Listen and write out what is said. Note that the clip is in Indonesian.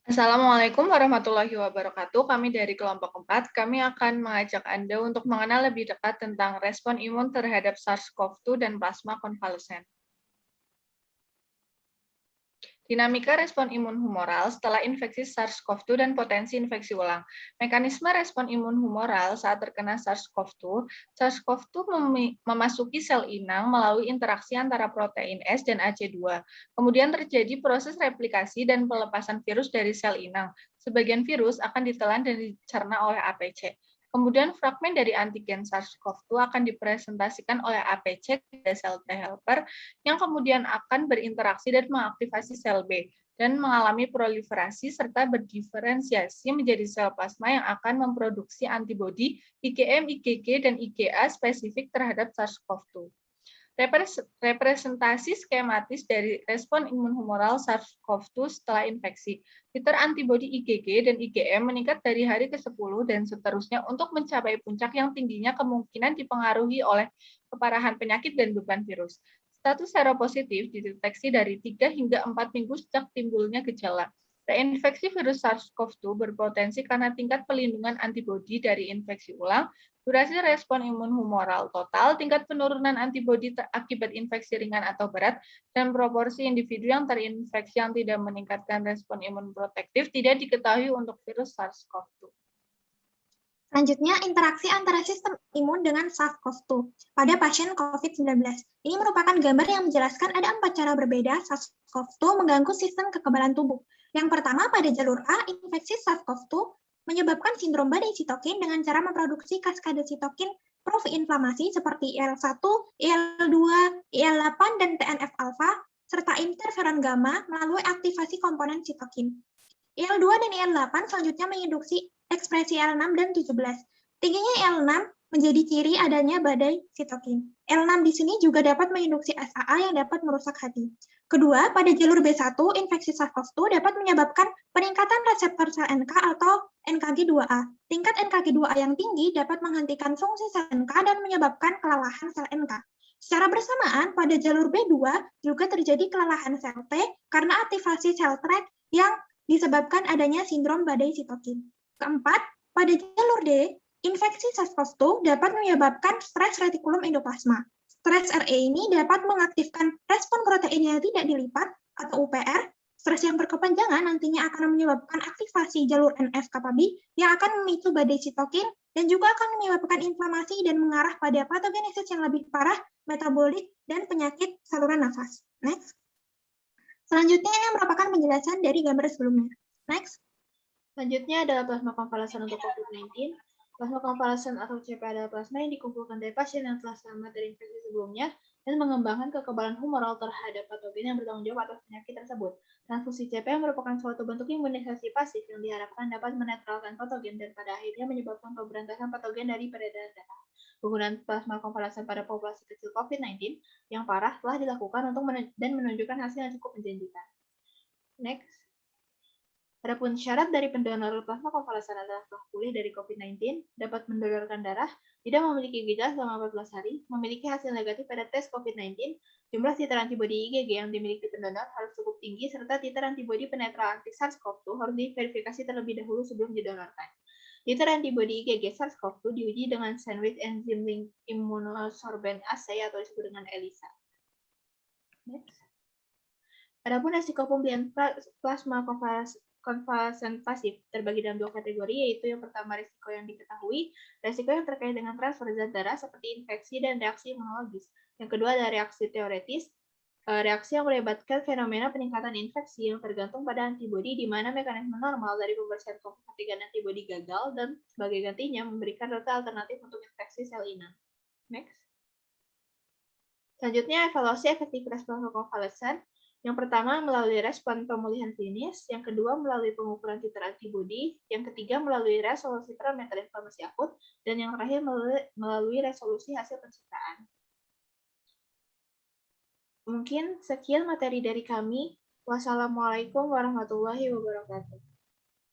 Assalamualaikum warahmatullahi wabarakatuh. Kami dari kelompok 4, kami akan mengajak Anda untuk mengenal lebih dekat tentang respon imun terhadap SARS-CoV-2 dan plasma konvalesen. Dinamika respon imun humoral setelah infeksi SARS-CoV-2 dan potensi infeksi ulang. Mekanisme respon imun humoral saat terkena SARS-CoV-2. SARS-CoV-2 memasuki sel inang melalui interaksi antara protein S dan AC2. Kemudian terjadi proses replikasi dan pelepasan virus dari sel inang. Sebagian virus akan ditelan dan dicerna oleh APC. Kemudian fragmen dari antigen SARS-CoV-2 akan dipresentasikan oleh APC pada sel T helper yang kemudian akan berinteraksi dan mengaktifasi sel B dan mengalami proliferasi serta berdiferensiasi menjadi sel plasma yang akan memproduksi antibodi IgM, IgG, dan IgA spesifik terhadap SARS-CoV-2. Representasi skematis dari respon imun humoral SARS-CoV-2 setelah infeksi. Titer antibodi IgG dan IgM meningkat dari hari ke-10 dan seterusnya untuk mencapai puncak yang tingginya kemungkinan dipengaruhi oleh keparahan penyakit dan beban virus. Status seropositif dideteksi dari 3 hingga 4 minggu sejak timbulnya gejala. Reinfeksi virus SARS-CoV-2 berpotensi karena tingkat pelindungan antibodi dari infeksi ulang, durasi respon imun humoral total, tingkat penurunan antibodi akibat infeksi ringan atau berat, dan proporsi individu yang terinfeksi yang tidak meningkatkan respon imun protektif tidak diketahui untuk virus SARS-CoV-2. Selanjutnya, interaksi antara sistem imun dengan SARS-CoV-2 pada pasien COVID-19. Ini merupakan gambar yang menjelaskan ada 4 cara berbeda SARS-CoV-2 mengganggu sistem kekebalan tubuh. Yang pertama, pada jalur A, infeksi SARS-CoV-2 menyebabkan sindrom badai sitokin dengan cara memproduksi kaskade sitokin proinflamasi seperti IL-1, IL-2, IL-8, dan TNF-alpha, serta interferon gamma melalui aktivasi komponen sitokin. IL-2 dan IL-8 selanjutnya menginduksi ekspresi IL-6 dan 17. Tingginya IL-6 menjadi ciri adanya badai sitokin. IL-6 di sini juga dapat menginduksi SAA yang dapat merusak hati. Kedua, pada jalur B1, infeksi SARS-CoV-2 dapat menyebabkan peningkatan reseptor sel NK atau NKG2A. Tingkat NKG2A yang tinggi dapat menghentikan fungsi sel NK dan menyebabkan kelelahan sel NK. Secara bersamaan, pada jalur B2 juga terjadi kelelahan sel T karena aktivasi sel TRAC yang disebabkan adanya sindrom badai sitokin. Keempat, pada jalur D, infeksi SARS-CoV-2 dapat menyebabkan stres retikulum endoplasma. Stres RE ini dapat mengaktifkan respon protein yang tidak dilipat atau UPR. Stres yang berkepanjangan nantinya akan menyebabkan aktivasi jalur NF-kappa B yang akan memicu badai sitokin dan juga akan menyebabkan inflamasi dan mengarah pada patogenesis yang lebih parah, metabolik, dan penyakit saluran nafas. Next. Selanjutnya ini merupakan penjelasan dari gambar sebelumnya. Next. Selanjutnya adalah plasma konvalesen untuk COVID-19. Plasma konvalesen atau CP adalah plasma yang dikumpulkan dari pasien yang telah selamat dari infeksi sebelumnya dan mengembangkan kekebalan humoral terhadap patogen yang bertanggung jawab atas penyakit tersebut. Transfusi CP merupakan suatu bentuk imunisasi pasif yang diharapkan dapat menetralkan patogen dan pada akhirnya menyebabkan pemberantasan patogen dari peredaran darah. Penggunaan plasma konvalesen pada populasi kecil COVID-19 yang parah telah dilakukan dan menunjukkan hasil yang cukup menjanjikan. Next. Adapun syarat dari pendonor plasma konvalesen adalah telah pulih dari COVID-19, dapat mendonorkan darah, tidak memiliki gejala selama 14 hari, memiliki hasil negatif pada tes COVID-19, jumlah titer antibodi IgG yang dimiliki pendonor harus cukup tinggi, serta titer antibodi penetral anti SARS-CoV-2 harus diverifikasi terlebih dahulu sebelum didonorkan. Titer antibodi IgG SARS-CoV-2 diuji dengan sandwich enzyme link immunosorbent assay atau disebut dengan ELISA. Next. Adapun resiko pembelian plasma konvalesen pasif terbagi dalam 2 kategori, yaitu yang pertama risiko yang diketahui, risiko yang terkait dengan transfer zat darah seperti infeksi dan reaksi imunologis. Yang kedua adalah reaksi teoretis, reaksi yang melibatkan fenomena peningkatan infeksi yang tergantung pada antibodi, di mana mekanisme normal dari pembersihan keketinggian antibodi gagal dan sebagai gantinya memberikan rute alternatif untuk infeksi sel inang. Next. Selanjutnya evaluasi efektivitas plasma konvalesen. Yang pertama melalui respon pemulihan klinis, yang kedua melalui pengukuran titer antibodi, yang ketiga melalui resolusi parameter inflamasi akut, dan yang terakhir melalui resolusi hasil pencitraan. Mungkin sekian materi dari kami. Wassalamualaikum warahmatullahi wabarakatuh.